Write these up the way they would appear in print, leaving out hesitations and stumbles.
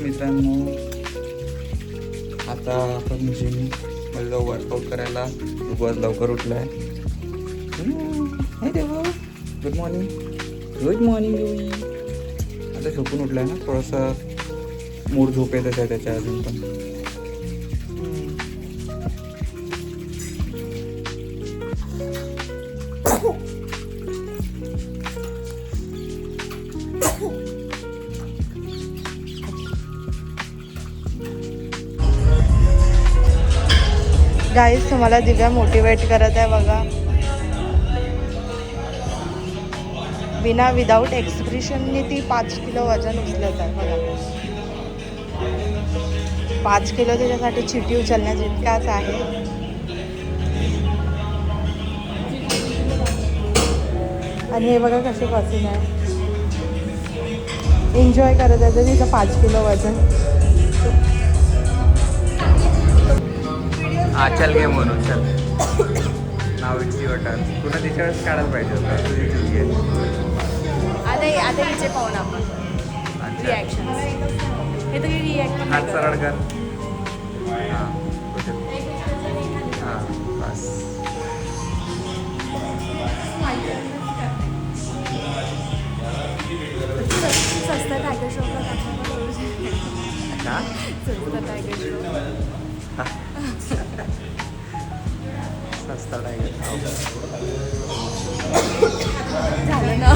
मित्रांनो, आता आपण जिम मध्ये जाऊ वर्कआउट करायला. आज लवकर उठलाय. हाय देवा, गुड मॉर्निंग. Good morning. आता झोपून उठलाय ना, थोडासा मूड झोप येतच आहे त्याच्या अजून पण. गाईस, तुम्हाला दिव्या मोटिवेट करत आहे बघा. विदाऊट एक्सप्रेशननी ती 5 किलो वजन उचलत आहे बघा. 5 किलो तिच्यासाठी चिठी उचलण्यास इतकाच आहे. आणि हे बघा कसे बसून आहे, एन्जॉय करत आहे तिचं 5 किलो वजन. हा, चल घे म्हणून चल. नाव इतकी वाटत तुला तिच्यावरच काढायला पाहिजे होतं. तुझी चुकी आहे. आता हिचे पाहून आपण रिॲक्शन. हे तर रिॲक्ट हात सरळ कर. हां हां, बस. स्वस्त टायगर शो का स्वस्त टायगर शो सस्ता टायगर झालं ना.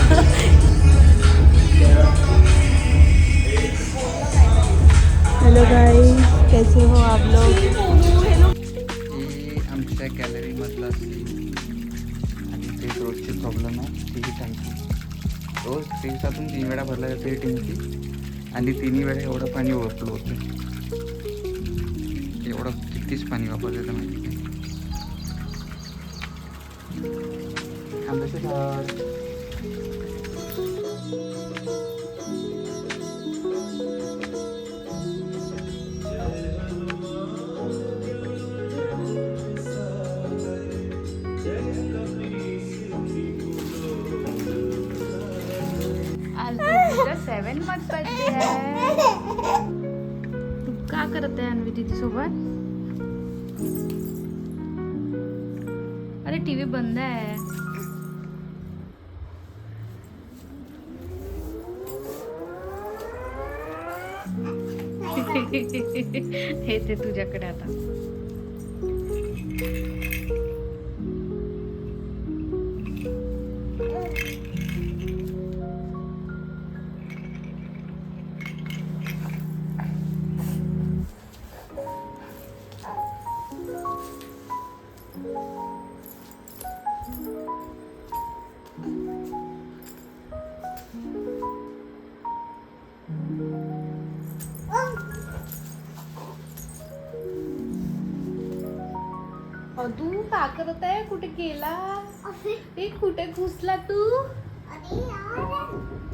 हेलो गाइस, कैसे हो आप लोग? ही आमच्या गॅलरीमधला सीन आणि ते रोजची प्रॉब्लेम आहे. ती टंकी रोज दिवसातून 3 वेळा भरला जाते टंकी, आणि 3 वेळा एवढं पाणी ओव्हरफ्लो होतं. एवढं कितीच पाणी वापरलं तर माहिती नाही. आंब्याचे झाड. आज 7 मंथ बर्थडे है. तू क्या करते है अन्वी दीदी सोबत? अरे टीव्ही बंद आहे. हे ते तुझ्याकडे आता. तू का करत आहे? कुठे गेला? कुठे घुसला तू?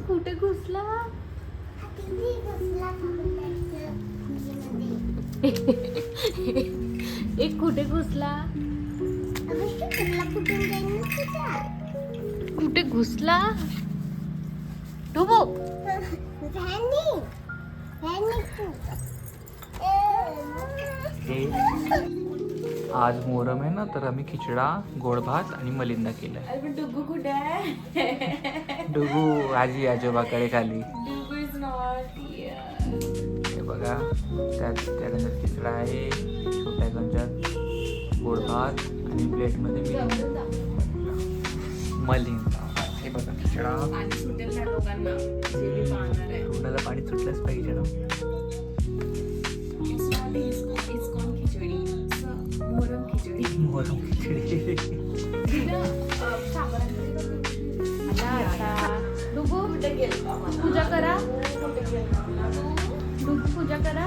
कुठे घुसला? कुठे घुसला? कुठे घुसला? डोबो आज मोहरम आहे ना, तर आम्ही खिचडा, गोड भात आणि मलिंदा केलाय. डुगू कुठे आहे? डुगू आजी आजोबाकडे खाली. डुगू इज नॉट हियर. हे बघा, त्यानंतर खिचडा आहे, छोट्या गंजात गोड भात आणि प्लेटमध्ये मलिंदा. हे बघा खिचडा. पाणी सुटेल ना लोकांना, कोणाला पाणी सुटलंच पाहिजे ना. मोहरम खिचडी. पूजा करा. पूजा करा.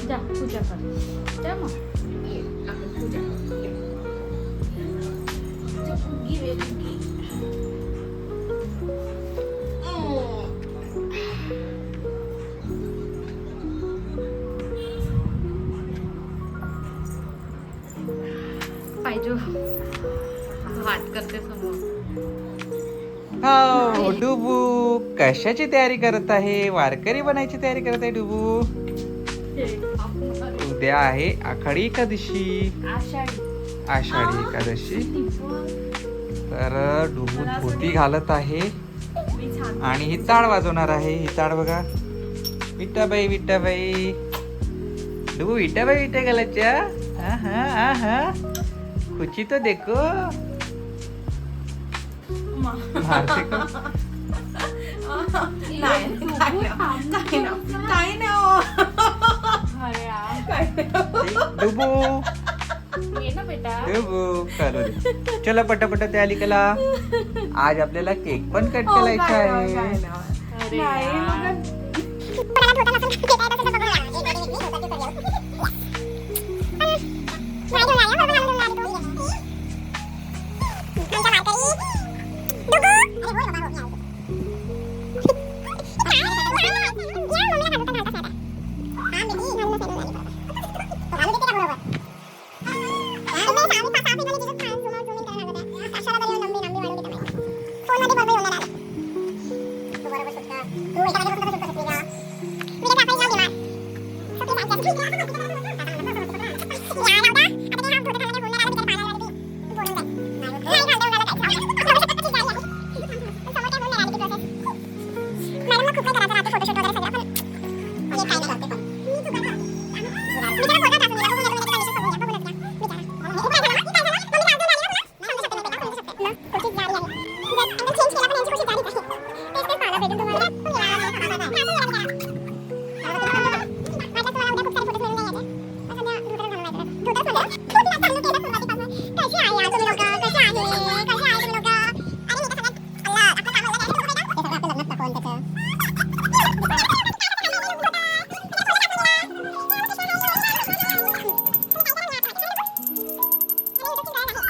जा पूजा कर. जा मग पाहिजे. हात करते समोर. हो डुबू कशाची तयारी करत आहे? वारकरी बनायची तयारी करत आहे डुबू. उद्या आहे आषाढी एकादशी. आषाढी एकादशी. तर डुबू धोती घालत आहे आणि ही ताड वाजवणार आहे. ही ताड बघा. विठाबाई विठाबाई डुबू विठाबाई विठा घालायच्या. हा हा खुची तो देखो. मारते का? डुबू डुबू करू दे. चला पटापट त्या अलिकला. आज आपल्याला केक पण कट करायचा आहे.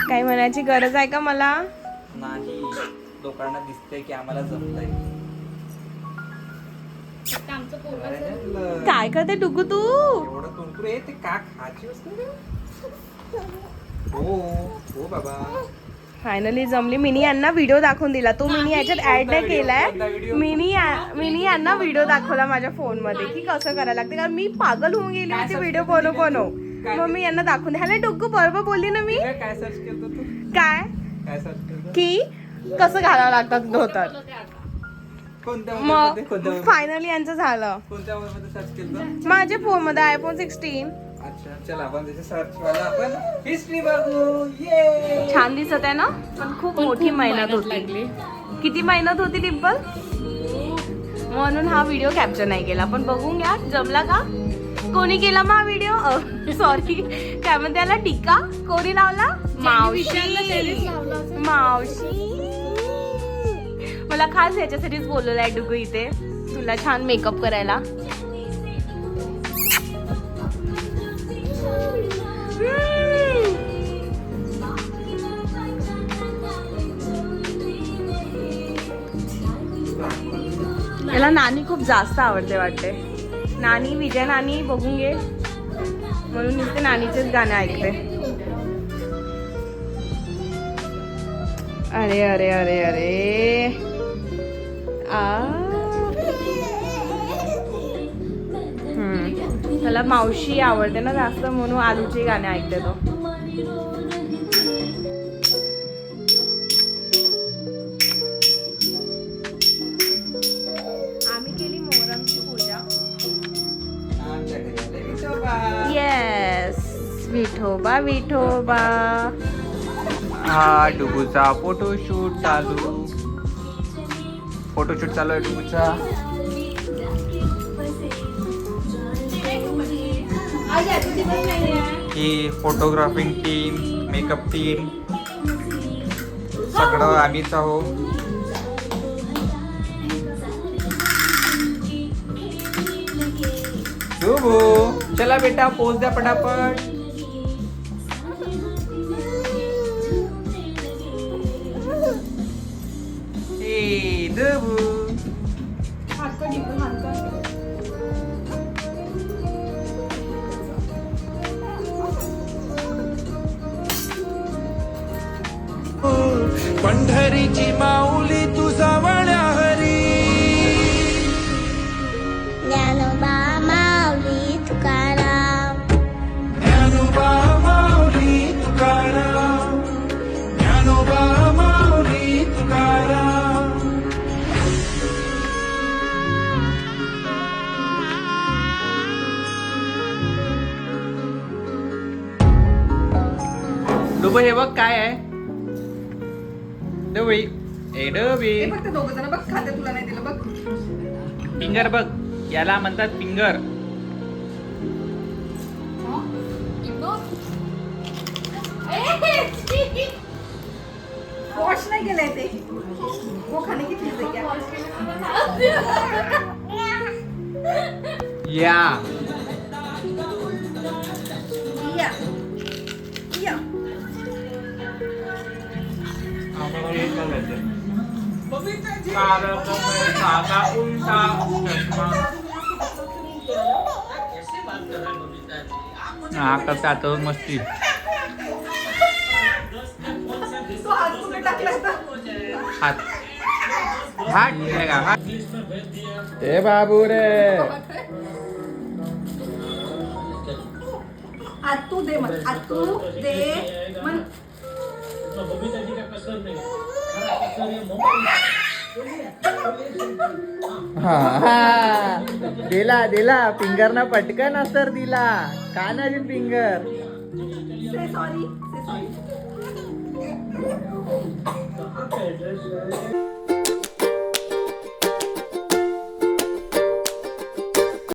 काही म्हणायची गरज आहे का मला? नाही. लोकांना दिसतंय की आम्हाला जमतंय. काय करते डुगू तू? एवढं कुरकुर आहे ते का खायची वस्तू? हो हो बाबा. फायनली जमली. मिनी यांना व्हिडिओ दाखवून दिला. तो मिनी याच्यात ऍड नाही केलाय. मिनी यांना व्हिडिओ दाखवला माझ्या फोन मध्ये की कसं करायला लागते. कारण मी पागल होऊन गेली होती व्हिडिओ बनव. मग मी यांना दाखवून द्या. डुग्गू बरोबर बोलली ना मी. काय सर्च केलं तू? काय सर्च केलं? की कसं घालावं लागतात धोतर. कोणत्या मग फायनली यांचं झालं. कोणत्या मध्ये सर्च केलं? माझ्या फोन मध्ये iPhone 16. अच्छा चला आपण त्याचे सर्च वाला आपण हिस्ट्री बघू. ये छान दिसत आहे ना. पण खूप मोठी मेहनत होती. किती मेहनत होती डिंपल. म्हणून हा व्हिडिओ कॅप्चर नाही केला. पण बघून घ्या जमला का. कोणी केला मग हा व्हिडिओ? सॉरी काय म्हणते त्याला टीका कोणी लावला? मावशी. मला खास याच्यासाठीच बोलवलं आहे डुगू इथे तुला छान मेकअप करायला. याला नानी खूप जास्त आवडते वाटते. नानी विजय नानी बघून घे म्हणून नुसते नानीचेच गाणे ऐकते. अरे अरे अरे अरे त्याला मावशी आवडते ना जास्त म्हणून आलूचे गाणे ऐकते तो. आम्ही केली मोहरमची पूजा. येस विठोबा विठोबा. हा डुगूचा फोटोशूट चालू. फोटोशूट चालू आहे डुगूचा. ही फोटोग्राफिंग टीम मेकअप टीम सगळं आम्हीच आहो. डुगू चला बेटा पोच द्या पटापट. डुगू पंढरीची माऊली तुझा डुबे हे बघ काय आहे डबी ए डबी हे फक्त दोघं जण बघ खाते तुला नाही दिलं बघ. फिंगर बघ याला म्हणतात फिंगर. वॉश नाही केलंय ते. वो खाने की चीज है क्या? या या. या. हा करता तो मस्ती. तो हात कुठे टाकला होता? हात हात आहे का हात. ए बाबू रे आतू दे मग आतू दे मग. हा दिला दिला फिंगर ना पटकन असर दिला का नाही फिंगर. से सॉरी से सॉरी.